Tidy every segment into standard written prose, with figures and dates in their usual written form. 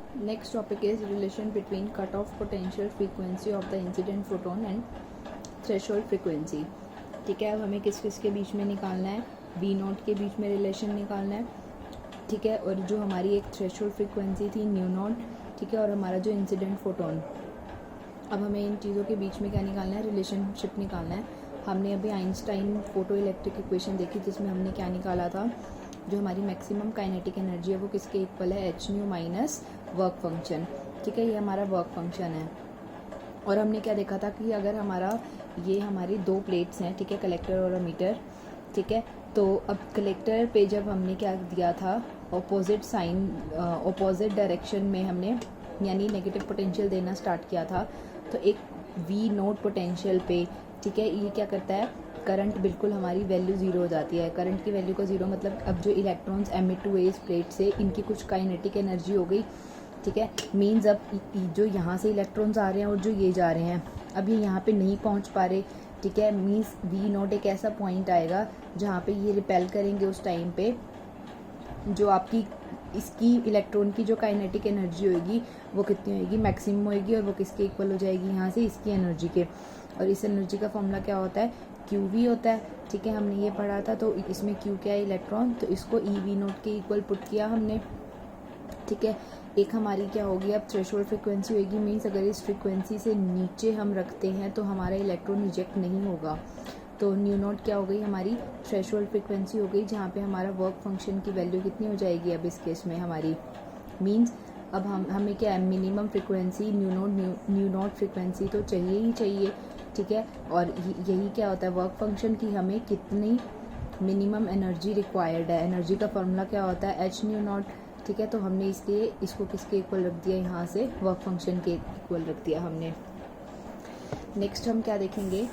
Next topic is relation between cutoff potential frequency of the incident photon and threshold frequency. ठीक है, अब हमें किस किस के बीच में निकालना है, V नॉट के बीच में रिलेशन निकालना है, ठीक है, और जो हमारी एक थ्रेशोल्ड फ्रीक्वेंसी थी न्यू नॉट, ठीक है, और हमारा जो इंसिडेंट फोटोन। अब हमें इन चीज़ों के बीच में क्या निकालना है, रिलेशनशिप निकालना है। हमने अभी आइंस्टाइन फोटो इलेक्ट्रिक इक्वेशन देखी जिसमें हमने क्या निकाला था, जो हमारी मैक्सिमम काइनेटिक एनर्जी है वो किसके इक्वल है, H nu minus work function, ठीक है, ये हमारा वर्क फंक्शन है। और हमने क्या देखा था कि अगर हमारा ये हमारी दो प्लेट्स हैं, ठीक है, कलेक्टर और अमीटर, ठीक है, तो अब कलेक्टर पे जब हमने क्या दिया था, ऑपोजिट साइन, ऑपोजिट डायरेक्शन में हमने यानी नेगेटिव पोटेंशियल देना स्टार्ट किया था, तो एक वी नोट पोटेंशियल पे, ठीक है, ये क्या करता है, करंट बिल्कुल हमारी वैल्यू ज़ीरो हो जाती है। करंट की वैल्यू का ज़ीरो मतलब अब जो इलेक्ट्रॉन्स एमिट हुए इस प्लेट से, इनकी कुछ काइनेटिक एनर्जी हो गई, ठीक है, मीन्स अब जो यहाँ से इलेक्ट्रॉन्स आ रहे हैं और जो ये जा रहे हैं, अब ये यहाँ पे नहीं पहुँच पा रहे, ठीक है, मीन्स वी नॉट एक ऐसा पॉइंट आएगा जहाँ पे ये रिपेल करेंगे। उस टाइम पे जो आपकी इसकी इलेक्ट्रॉन की जो काइनेटिक एनर्जी होगी वो कितनी होगी, मैक्सिमम होगी, और वो किसके इक्वल हो जाएगी, यहाँ से इसकी एनर्जी के। और इस एनर्जी का फॉर्मूला क्या होता है, क्यू वी होता है, ठीक है, हमने ये पढ़ा था। तो इसमें क्यू क्या है, इलेक्ट्रॉन, तो इसको ई वी नोट के इक्वल पुट किया हमने, ठीक है। एक हमारी क्या होगी अब थ्रेशोल्ड फ्रीक्वेंसी होगी, मीन्स अगर इस फ्रीक्वेंसी से नीचे हम रखते हैं तो हमारा इलेक्ट्रॉन रिजेक्ट नहीं होगा। तो न्यू नोट क्या हो गई, हमारी थ्रेशोल्ड फ्रीक्वेंसी हो गई, जहाँ पे हमारा वर्क फंक्शन की वैल्यू कितनी हो जाएगी अब इस केस में हमारी, मीन्स अब हमें क्या है, minimum frequency new note frequency तो चाहिए ही चाहिए, ठीक है। और यही क्या होता है, वर्क फंक्शन की हमें कितनी मिनिमम एनर्जी रिक्वायर्ड है, एनर्जी का फॉर्मूला क्या होता है, एच न्यू नॉट, ठीक है। तो हमने इसलिए इसको किसके इक्वल रख दिया, यहाँ से वर्क फंक्शन के इक्वल रख दिया हमने। नेक्स्ट हम क्या देखेंगे,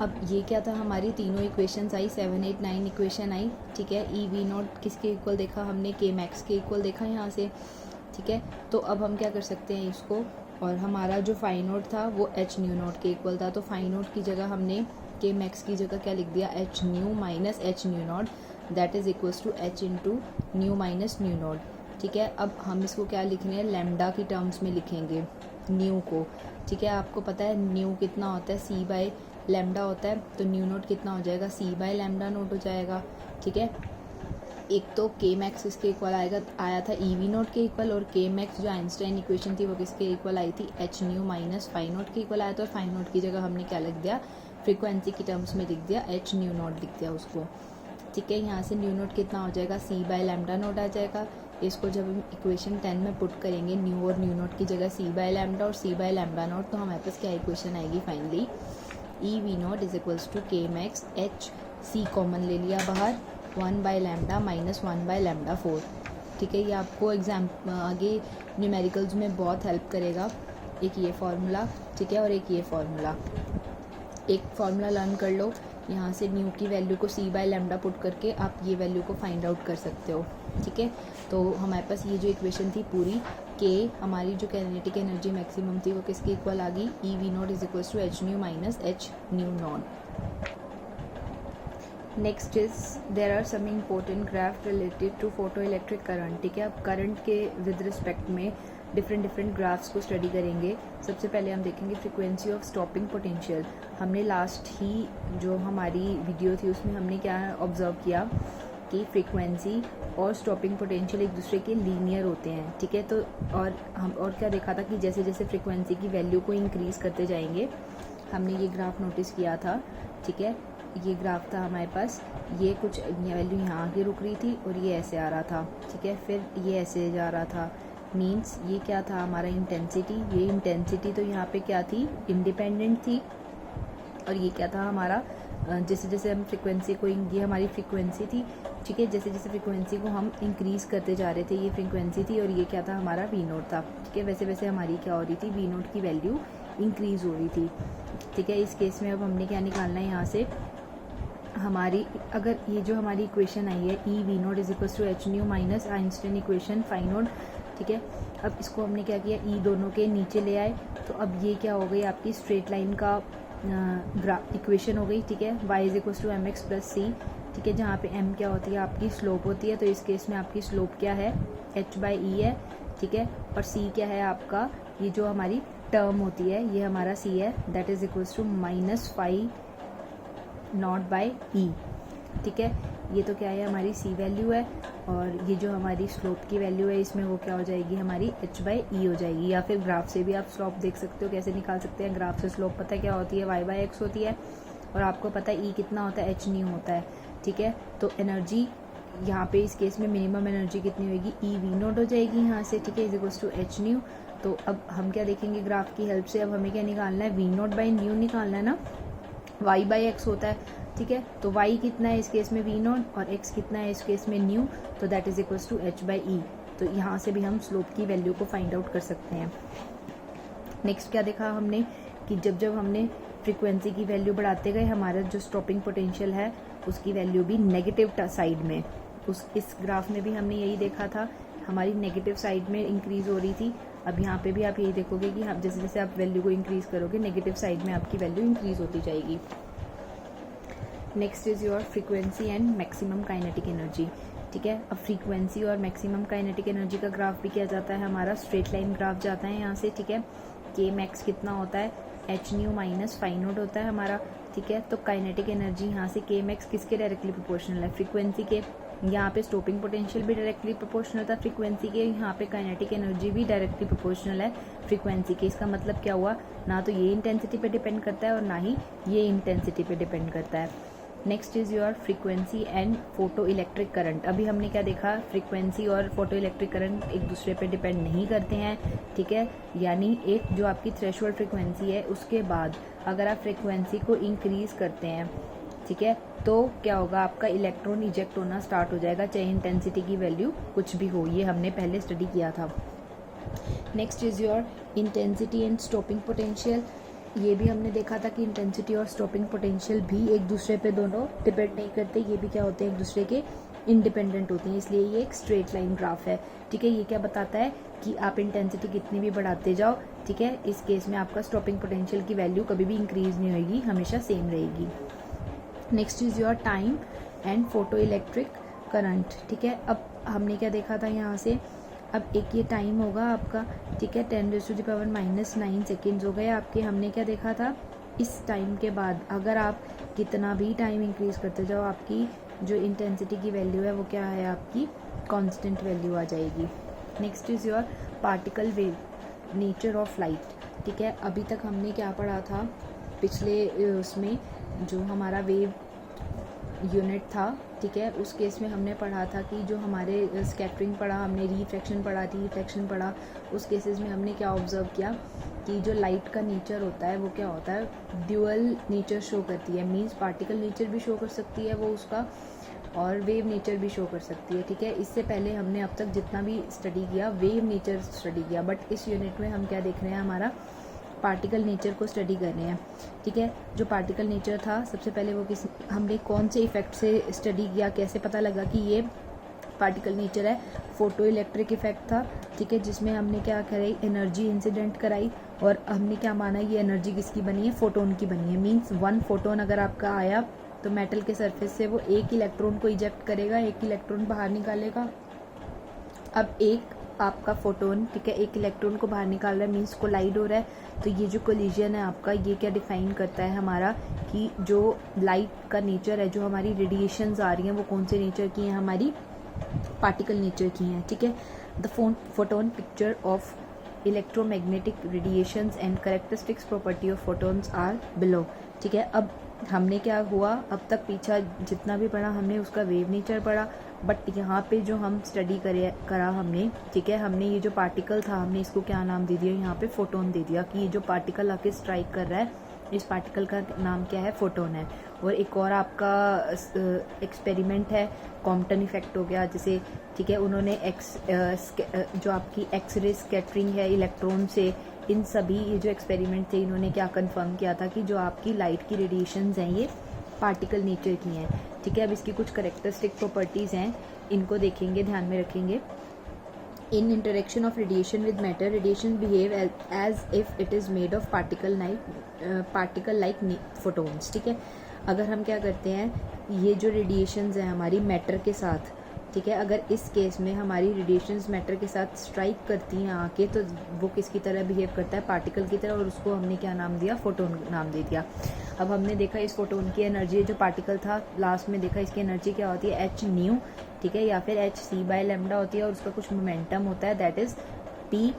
अब ये क्या था, हमारी तीनों इक्वेशंस आई, 7, 8, 9 इक्वेशन आई, ठीक है। ई वी नॉट किसके इक्वल देखा हमने, के मैक्स के इक्वल देखा यहाँ से, ठीक है। तो अब हम क्या कर सकते हैं इसको, और हमारा जो फाई नोट था वो एच न्यू नॉट के इक्वल था, तो फाई नोट की जगह हमने के मैक्स की जगह क्या लिख दिया, h nu minus h nu naught, that is equals to h into nu minus nu naught, ठीक है। अब हम इसको क्या लिख रहे हैं, लैम्डा की टर्म्स में लिखेंगे न्यू को, ठीक है। आपको पता है न्यू कितना होता है, सी बाय लैम्डा होता है, तो न्यू नोट कितना हो जाएगा, सी बाय लैम्डा नोट हो जाएगा, ठीक है। एक तो के मैक्स इसके इक्वल आया था ई वी नोट के इक्वल, और के मैक्स जो आइंस्टाइन इक्वेशन थी वो किसके इक्वल आई थी, h nu minus phi naught के इक्वल आया था। और फाई नोट की जगह हमने क्या लिख दिया, फ्रीक्वेंसी की टर्म्स में लिख दिया, एच न्यू नोट लिख दिया उसको, ठीक है। यहाँ से न्यू नोट कितना हो जाएगा, सी बाय लैम्डा नोट आ जाएगा। इसको जब हम इक्वेशन 10 में पुट करेंगे, न्यू और न्यू नोट की जगह सी बाय लैम्डा और सी बाय लैम्डा नोट, तो हमारे पास क्या इक्वेशन आएगी finally, e v naught is equals to k max, h c common ले लिया बाहर, 1 by lambda minus 1 by lambda 4, ठीक है। ये आपको एग्जाम आगे न्यूमेरिकल्स में बहुत हेल्प करेगा, एक ये फार्मूला, ठीक है, और एक ये फार्मूला। एक फार्मूला लर्न कर लो, यहाँ से न्यू की वैल्यू को सी बाय लैम्डा पुट करके आप ये वैल्यू को फाइंड आउट कर सकते हो, ठीक है। तो हमारे पास ये जो इक्वेशन थी पूरी, के हमारी जो काइनेटिक एनर्जी मैक्सिमम थी वो किसके इक्वल आ गई, e v naught is equals to h nu minus h nu naught. Next is there are some important graph related to photoelectric current, ठीक है। अब करंट के विद रिस्पेक्ट में डिफरेंट ग्राफ्स को स्टडी करेंगे। सबसे पहले हम देखेंगे फ्रीक्वेंसी ऑफ स्टॉपिंग पोटेंशियल। हमने लास्ट ही जो हमारी वीडियो थी उसमें हमने क्या ऑब्जर्व किया कि फ्रीक्वेंसी और स्टॉपिंग पोटेंशियल एक दूसरे के लीनियर होते हैं, ठीक है। तो और क्या देखा था कि जैसे जैसे फ्रीक्वेंसी की वैल्यू को इंक्रीज़ करते जाएंगे, हमने ये ग्राफ नोटिस किया था, ठीक है। ये ग्राफ था हमारे पास, ये कुछ वैल्यू यहाँ आके रुक रही थी और ये ऐसे आ रहा था, ठीक है, फिर ये ऐसे जा रहा था, मीन्स ये क्या था हमारा इंटेंसिटी, ये इंटेंसिटी तो यहाँ पे क्या थी, इंडिपेंडेंट थी, और ये क्या था हमारा, जैसे जैसे हम फ्रीक्वेंसी को, ये हमारी फ्रीक्वेंसी थी, ठीक है, जैसे जैसे फ्रीक्वेंसी को हम इंक्रीज़ करते जा रहे थे, ये फ्रीक्वेंसी थी, और ये क्या था हमारा वी नोट था, ठीक है। वैसे वैसे हमारी क्या हो रही थी, वी नोट की वैल्यू इंक्रीज़ हो रही थी, ठीक है। इस केस में अब हमने क्या निकालना है यहाँ से, हमारी अगर ये जो हमारी इक्वेशन आई है, e v naught is equals to h nu minus Einstein equation phi naught, ठीक है। अब इसको हमने क्या किया, ई दोनों के नीचे ले आए, तो अब ये क्या हो गई आपकी स्ट्रेट लाइन का इक्वेशन हो गई, ठीक है। Y is equals to m x plus c, ठीक है, जहाँ पे एम क्या होती है आपकी स्लोप होती है, तो इस केस में आपकी स्लोप क्या है, एच बाई ई है, ठीक है। और सी क्या है आपका, ये जो हमारी टर्म होती है ये हमारा सी है, that is equals to -φ0/e, ठीक है। ये तो क्या है, हमारी सी वैल्यू है, और ये जो हमारी स्लोप की वैल्यू है इसमें वो क्या हो जाएगी, हमारी h/e हो जाएगी। या फिर ग्राफ से भी आप स्लोप देख सकते हो, कैसे निकाल सकते हैं। ग्राफ से स्लोप पता है क्या होती है, y/x होती है, और आपको पता है e कितना होता है, h न्यू होता है, ठीक है। तो एनर्जी यहाँ पे इस केस में मिनिमम एनर्जी कितनी होगी, e v0 हो जाएगी यहाँ से, ठीक है, is equals to h nu. तो अब हम क्या देखेंगे ग्राफ की हेल्प से, अब हमें क्या निकालना है, v0/न्यू निकालना है ना, y/x होता है, ठीक है। तो y कितना है इस केस में v0, और x कितना है इस केस में न्यू, तो that is equals to h/e। तो यहाँ से भी हम स्लोप की वैल्यू को फाइंड आउट कर सकते हैं। नेक्स्ट क्या देखा हमने कि जब जब हमने फ्रीक्वेंसी की वैल्यू बढ़ाते गए, हमारा जो स्टॉपिंग पोटेंशियल है उसकी वैल्यू भी नेगेटिव साइड में, इस ग्राफ में भी हमने यही देखा था, हमारी नेगेटिव साइड में इंक्रीज हो रही थी। अब यहाँ पे भी आप यही देखोगे कि आप जैसे जैसे आप वैल्यू को इंक्रीज करोगे, नेगेटिव साइड में आपकी वैल्यू इंक्रीज होती जाएगी। Next is your frequency and maximum kinetic energy, ठीक है। अब फ्रीक्वेंसी और मैक्सिमम काइनेटिक एनर्जी का ग्राफ भी किया जाता है, हमारा स्ट्रेट लाइन ग्राफ जाता है यहाँ से, ठीक है। के मैक्स कितना होता है, h न्यू माइनस φ0 होता है हमारा, ठीक है। तो काइनेटिक एनर्जी यहाँ से के मैक्स किसके डायरेक्टली प्रोपोर्शनल है, फ्रीक्वेंसी के। यहाँ पे स्टॉपिंग पोटेंशियल भी डायरेक्टली प्रोपोर्शनल था फ्रीक्वेंसी के, यहाँ पे काइनेटिक एनर्जी भी डायरेक्टली प्रोपोर्शनल है फ्रीक्वेंसी के। इसका मतलब क्या हुआ, ना तो ये इंटेंसिटी पे डिपेंड करता है और ना ही ये इंटेंसिटी पे डिपेंड करता है। Next is your frequency and photo electric current. अभी हमने क्या देखा, फ्रीक्वेंसी और फोटो इलेक्ट्रिक करंट एक दूसरे पे डिपेंड नहीं करते हैं, ठीक है। यानी एक जो आपकी थ्रेशोल्ड फ्रीक्वेंसी है उसके बाद अगर आप फ्रीक्वेंसी को इंक्रीज करते हैं, ठीक है, तो क्या होगा, आपका इलेक्ट्रॉन इजेक्ट होना स्टार्ट हो जाएगा, चाहे इंटेंसिटी की वैल्यू कुछ भी हो। ये हमने पहले स्टडी किया था। Next is your intensity and stopping potential. ये भी हमने देखा था कि इंटेंसिटी और स्टॉपिंग पोटेंशियल भी एक दूसरे पे दोनों डिपेंड नहीं करते, ये भी क्या होते हैं, एक दूसरे के इंडिपेंडेंट होते हैं, इसलिए ये एक स्ट्रेट लाइन ग्राफ है, ठीक है। ये क्या बताता है कि आप इंटेंसिटी कितनी भी बढ़ाते जाओ, ठीक है, इस केस में आपका स्टॉपिंग पोटेंशियल की वैल्यू कभी भी इंक्रीज नहीं होगी, हमेशा सेम रहेगी। Next is your time and photo electric current, ठीक है। अब हमने क्या देखा था यहाँ से, अब एक ये टाइम होगा आपका, ठीक है, 10⁻⁻⁹ सेकेंड्स हो गए आपके। हमने क्या देखा था, इस टाइम के बाद अगर आप कितना भी टाइम इंक्रीज करते जाओ, आपकी जो इंटेंसिटी की वैल्यू है वो क्या है, आपकी कांस्टेंट वैल्यू आ जाएगी। Next is your particle wave, nature of light, ठीक है। अभी तक हमने क्या पढ़ा था, पिछले उसमें जो हमारा वेव यूनिट था, ठीक है, उस केस में हमने पढ़ा था कि जो हमारे स्कैटरिंग पढ़ा हमने, रिफ्रैक्शन पढ़ा, रिफ्लेक्शन पढ़ा, उस केसेस में हमने क्या ऑब्जर्व किया कि जो लाइट का नेचर होता है वो क्या होता है, ड्यूअल नेचर शो करती है, मींस पार्टिकल नेचर भी शो कर सकती है वो उसका, और वेव नेचर भी शो कर सकती है, ठीक है। इससे पहले हमने अब तक जितना भी स्टडी किया वेव नेचर स्टडी किया, बट इस यूनिट में हम क्या देख रहे हैं, हमारा पार्टिकल नेचर को स्टडी कर रहे हैं, ठीक है। जो पार्टिकल नेचर था, सबसे पहले वो हमने कौन से इफेक्ट से स्टडी किया, कैसे पता लगा कि ये पार्टिकल नेचर है, फोटो इलेक्ट्रिक इफेक्ट था, ठीक है, जिसमें हमने क्या कराई, एनर्जी इंसिडेंट कराई, और हमने क्या माना, ये एनर्जी किसकी बनी है, फोटोन की बनी है। मींस 1 फोटोन अगर आपका आया तो मेटल के सरफेस से वो एक इलेक्ट्रॉन को इजेक्ट करेगा, एक इलेक्ट्रॉन बाहर निकालेगा। अब एक आपका फोटोन, ठीक है, एक इलेक्ट्रॉन को बाहर निकाल रहा है, मींस कोलाइड हो रहा है। तो ये जो कोलिजन है आपका, ये क्या डिफाइन करता है हमारा, कि जो लाइट का नेचर है, जो हमारी रेडिएशंस आ रही हैं वो कौन से नेचर की हैं, हमारी पार्टिकल नेचर की हैं, ठीक है। The photon picture of electromagnetic radiations and characteristics property of photons are below, ठीक है। अब हमने क्या हुआ, अब तक पीछा जितना भी पढ़ा हमने उसका वेव नेचर पढ़ा, बट यहाँ पे जो हम स्टडी करा हमने, ठीक है, हमने ये जो पार्टिकल था हमने इसको क्या नाम दे दिया, यहाँ पे फोटोन दे दिया, कि ये जो पार्टिकल आके स्ट्राइक कर रहा है इस पार्टिकल का नाम क्या है, फोटोन है। और एक और आपका एक्सपेरिमेंट है, कॉम्पटन इफेक्ट हो गया जैसे, ठीक है, उन्होंने जो आपकी एक्सरे स्कैटरिंग है इलेक्ट्रॉन से, इन सभी ये जो एक्सपेरिमेंट थे इन्होंने क्या कंफर्म किया था कि जो आपकी लाइट की रेडिएशंस हैं ये पार्टिकल नेचर की हैं, ठीक है। अब इसकी कुछ करेक्टरिस्टिक प्रॉपर्टीज़ हैं, इनको देखेंगे, ध्यान में रखेंगे। In interaction of radiation with matter, radiation behave as if it is made of particle like photons, ठीक है। अगर हम क्या करते हैं, ये जो रेडिएशंस हैं हमारी मैटर के साथ, ठीक है। अगर इस केस में हमारी रेडिएशंस मैटर के साथ स्ट्राइक करती हैं आके, तो वो किसकी तरह बिहेव करता है, पार्टिकल की तरह, और उसको हमने क्या नाम दिया, फोटोन नाम दे दिया। अब हमने देखा इस फोटोन की एनर्जी, जो पार्टिकल था लास्ट में देखा, इसकी एनर्जी क्या होती है, एच न्यू, ठीक है, या फिर एच सी बाय लेमडा होती है, और उसका कुछ मोमेंटम होता है, दैट इज पी,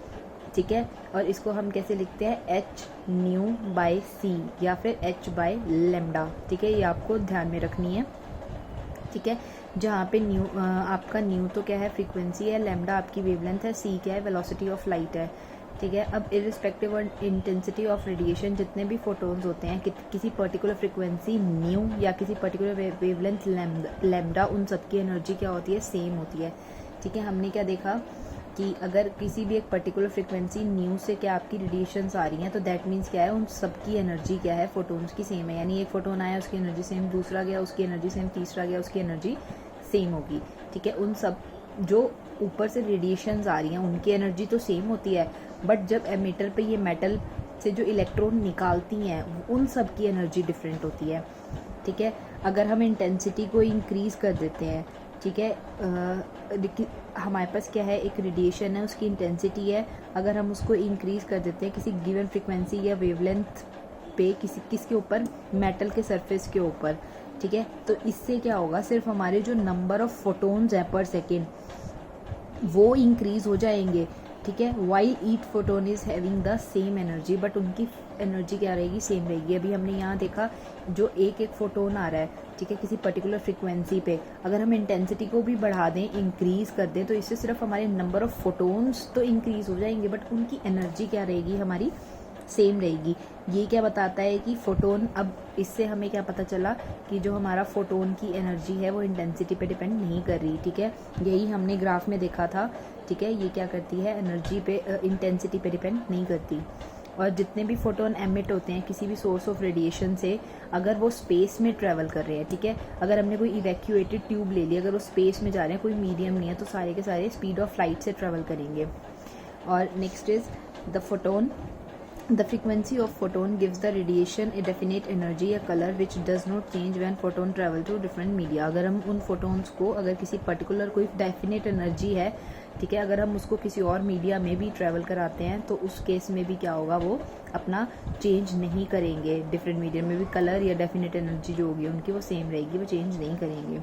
ठीक है। और इसको हम कैसे लिखते हैं, एच न्यू बाय सी या फिर एच बाय लेमडा, ठीक है, ये आपको ध्यान में रखनी है, ठीक है। जहाँ पे न्यू आपका न्यू तो क्या है, फ्रीक्वेंसी है, लेमडा आपकी वेवलेंथ है, सी क्या है, वेलोसिटी ऑफ लाइट है, ठीक है। अब irrespective of intensity of radiation, जितने भी फोटोन्स होते हैं किसी पर्टिकुलर फ्रीक्वेंसी न्यू या किसी पर्टिकुलर वेवलेंथ लेमडा, उन सब की एनर्जी क्या होती है, सेम होती है, ठीक है। हमने क्या देखा कि अगर किसी भी एक पर्टिकुलर फ्रीक्वेंसी न्यू से क्या आपकी रेडिएशंस आ रही हैं, तो दैट मीन्स क्या है, उन सबकी एनर्जी क्या है, फोटोन्स की सेम है। यानी एक फोटोन आया उसकी एनर्जी सेम, दूसरा गया उसकी एनर्जी सेम, तीसरा गया उसकी एनर्जी सेम होगी, ठीक है। उन सब जो ऊपर से रेडिएशंस आ रही हैं उनकी एनर्जी तो सेम होती है, बट जब एमिटर पे ये मेटल से जो इलेक्ट्रॉन निकालती हैं उन सब की एनर्जी डिफरेंट होती है, ठीक है। अगर हम इंटेंसिटी को इंक्रीज़ कर देते हैं, ठीक है, हमारे पास क्या है, एक रेडिएशन है, उसकी इंटेंसिटी है, अगर हम उसको इंक्रीज़ कर देते हैं किसी गिवन फ्रीक्वेंसी या वेवलेंथ पे, किसके ऊपर, मेटल के सरफेस के ऊपर, ठीक है, तो इससे क्या होगा, सिर्फ हमारे जो नंबर ऑफ फोटोन्स हैं पर सेकेंड वो इंक्रीज हो जाएंगे, ठीक है। While each photon is having the same energy, but उनकी एनर्जी क्या रहेगी, सेम रहेगी। अभी हमने यहाँ देखा जो एक फोटोन आ रहा है, ठीक है, किसी पर्टिकुलर फ्रीक्वेंसी पे, अगर हम इंटेंसिटी को भी बढ़ा दें, इंक्रीज कर दें, तो इससे सिर्फ हमारे नंबर ऑफ फोटोन्स तो इंक्रीज हो जाएंगे, बट उनकी एनर्जी क्या रहेगी, हमारी सेम रहेगी। ये क्या बताता है कि फोटोन, अब इससे हमें क्या पता चला कि जो हमारा फोटोन की एनर्जी है वो इंटेंसिटी पे डिपेंड नहीं कर रही, ठीक है। यही हमने ग्राफ में देखा था, ठीक है। ये क्या करती है, एनर्जी पे, इंटेंसिटी पे डिपेंड नहीं करती। और जितने भी फोटोन एमिट होते हैं किसी भी सोर्स ऑफ रेडिएशन से, अगर वो स्पेस में ट्रैवल कर रहे हैं, ठीक है, अगर हमने कोई इवैक्यूएटेड ट्यूब ले ली, अगर वो स्पेस में जा रहे हैं, कोई मीडियम नहीं है, तो सारे के सारे स्पीड ऑफ लाइट से ट्रैवल करेंगे। और next is the photon. The frequency of photon gives the radiation a definite energy, a color which does not change when photon travel to different media. अगर हम उन photons को, अगर किसी particular कोई definite energy है, ठीक है, अगर हम उसको किसी और मीडिया में भी ट्रैवल कराते हैं तो उस केस में भी क्या होगा, वो अपना चेंज नहीं करेंगे। डिफरेंट मीडिया में भी कलर या डेफिनेट एनर्जी जो होगी उनकी वो सेम रहेगी, वो चेंज नहीं करेंगे।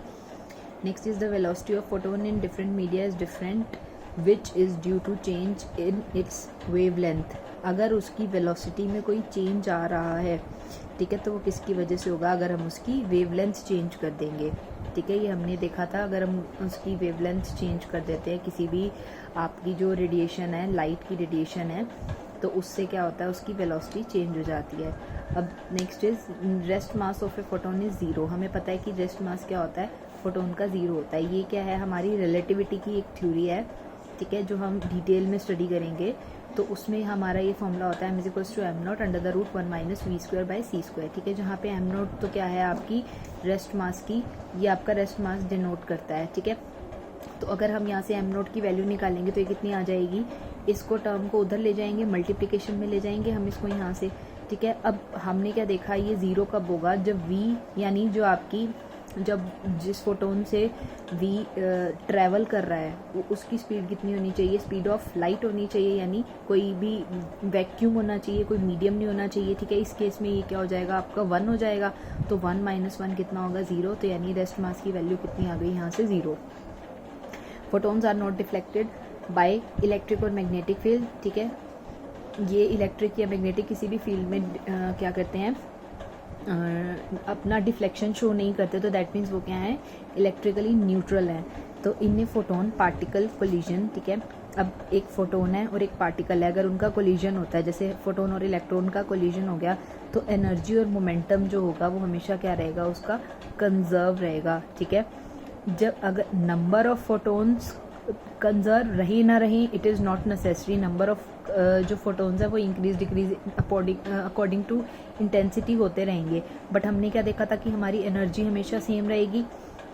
Next is the velocity of photon in different media is different which is due to change in its wavelength. अगर उसकी वेलोसिटी में कोई चेंज आ रहा है, ठीक है, तो वो किसकी वजह से होगा, अगर हम उसकी वेवलेंथ चेंज कर देंगे, ठीक है। ये हमने देखा था, अगर हम उसकी वेवलेंथ चेंज कर देते हैं, किसी भी आपकी जो रेडिएशन है, लाइट की रेडिएशन है, तो उससे क्या होता है, उसकी वेलोसिटी चेंज हो जाती है। अब next is rest mass of a photon is zero. हमें पता है कि रेस्ट मास क्या होता है, फोटोन का ज़ीरो होता है। ये क्या है, हमारी रिलेटिविटी की एक थ्योरी है, ठीक है, जो हम डिटेल में स्टडी करेंगे। तो उसमें हमारा ये फॉर्मूला होता है m=m0 √1 - v² बाई c², ठीक है, जहाँ पे m0 तो क्या है, आपकी रेस्ट मास की, ये आपका रेस्ट मास डिनोट करता है, ठीक है। तो अगर हम यहाँ से m0 की वैल्यू निकालेंगे तो ये कितनी आ जाएगी, इसको टर्म को उधर ले जाएंगे, मल्टीप्लिकेशन में ले जाएंगे हम इसको यहाँ से, ठीक है। अब हमने क्या देखा, ये ज़ीरो कब होगा, जब v यानी जो आपकी, जब जिस फोटोन से v ट्रैवल कर रहा है उसकी स्पीड कितनी होनी चाहिए, स्पीड ऑफ लाइट होनी चाहिए, यानी कोई भी वैक्यूम होना चाहिए, कोई मीडियम नहीं होना चाहिए, ठीक है। इस केस में ये क्या हो जाएगा, आपका 1 हो जाएगा, तो 1 - 1 कितना होगा, 0, तो यानी रेस्ट मास की वैल्यू कितनी आ गई, यहाँ से 0। Photons are not deflected by electric और मैग्नेटिक फील्ड, ठीक है। ये इलेक्ट्रिक या मैग्नेटिक किसी भी फील्ड में क्या करते हैं, अपना डिफ्लेक्शन शो नहीं करते, तो दैट मीन्स वो क्या है, इलेक्ट्रिकली न्यूट्रल है। तो इनमें फोटोन पार्टिकल कोलिजन, ठीक है। अब एक फोटोन है और एक पार्टिकल है, अगर उनका कोलिजन होता है, जैसे फोटोन और इलेक्ट्रॉन का कोलिजन हो गया, तो एनर्जी और मोमेंटम जो होगा वो हमेशा क्या रहेगा, उसका कंजर्व रहेगा, ठीक है। जब अगर नंबर ऑफ फोटोन्स कंजर्व रहे ना रहे, it is not necessary, number of जो फोटोन्स है वो increase decrease according to intensity होते रहेंगे, बट हमने क्या देखा था कि हमारी एनर्जी हमेशा सेम रहेगी,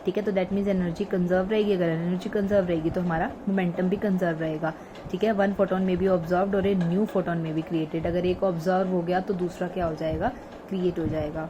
ठीक है। तो दैट मीन्स एनर्जी कंजर्व रहेगी, अगर एनर्जी कंजर्व रहेगी तो हमारा मोमेंटम भी कंजर्व रहेगा, ठीक है। 1 फोटोन में भी ऑब्जर्व्ड और ए न्यू फोटोन में भी क्रिएटेड, अगर एक ऑब्जर्व हो गया तो दूसरा क्या हो जाएगा, क्रिएट हो जाएगा।